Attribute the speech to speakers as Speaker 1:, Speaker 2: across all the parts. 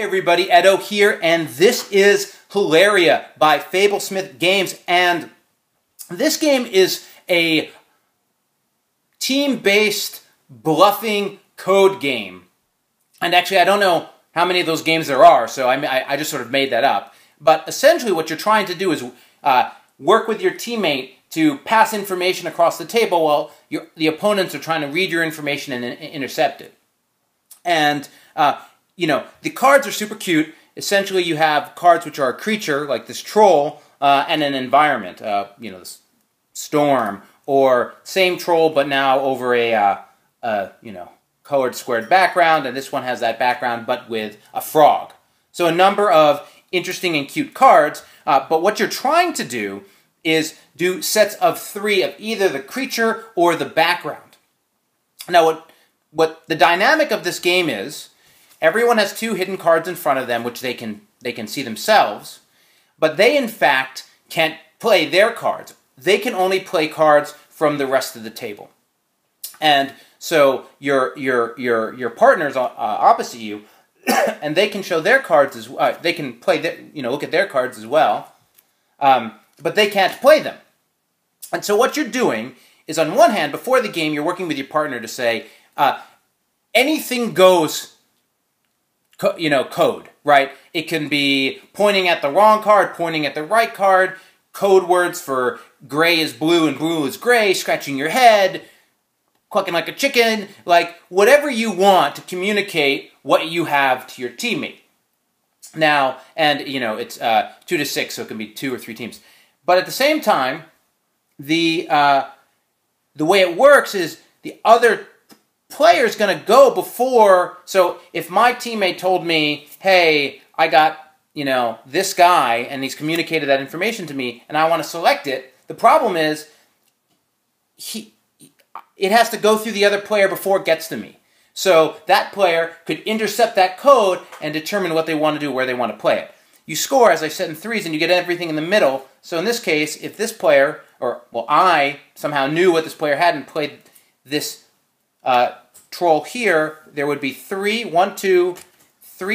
Speaker 1: Everybody, Edo here, and this is Hylaria by Fablesmith Games, and this game is a team-based bluffing code game. And actually, I don't know how many of those games there are, so I just sort of made that up. But essentially what you're trying to do is work with your teammate to pass information across the table while the opponents are trying to read your information and intercept it. And you know, the cards are super cute. Essentially, you have cards which are a creature, like this troll, and an environment, you know, this storm, or same troll, but now over a, you know, colored squared background, and this one has that background, but with a frog. So a number of interesting and cute cards, but what you're trying to do is do sets of 3 of either the creature or the background. Now, what the dynamic of this game is, everyone has 2 hidden cards in front of them, which they can see themselves, but they, in fact, can't play their cards. They can only play cards from the rest of the table. And so your partners opposite you, and they can show their cards as well. They can play, you know, look at their cards as well, but they can't play them. And so what you're doing is, on one hand, before the game, you're working with your partner to say, anything goes, you know, code, right? It can be pointing at the wrong card, pointing at the right card, code words for gray is blue and blue is gray, scratching your head, clucking like a chicken, like whatever you want to communicate what you have to your teammate. Now, and you know, it's 2 to 6, so it can be 2 or 3 teams. But at the same time, the way it works is the other player is going to go before. So if my teammate told me, hey, I got, you know, this guy, and he's communicated that information to me, and I want to select it, the problem is it has to go through the other player before it gets to me. So that player could intercept that code and determine what they want to do, where they want to play it. You score, as I said, in 3s, and you get everything in the middle. So in this case, if this player, or, well, I somehow knew what this player had and played this troll here, there would be 3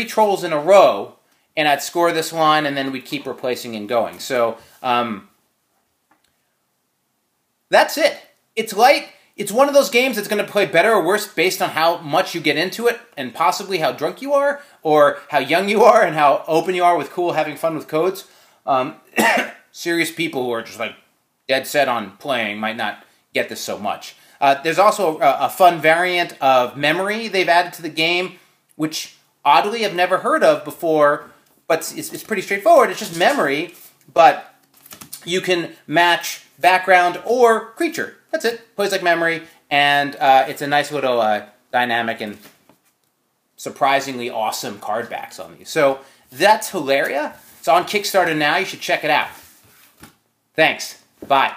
Speaker 1: trolls in a row, and I'd score this line, and then we'd keep replacing and going. So that's it. It's light. It's one of those games that's going to play better or worse based on how much you get into it, and possibly how drunk you are, or how young you are, and how open you are with having fun with codes. Serious people who are just like dead set on playing might not get this so much. There's also a fun variant of memory they've added to the game, which oddly I've never heard of before, but it's pretty straightforward. It's just memory, but you can match background or creature. That's it. Plays like memory, and it's a nice little dynamic and surprisingly awesome card backs on these. So that's Hylaria. It's on Kickstarter now. You should check it out. Thanks. Bye.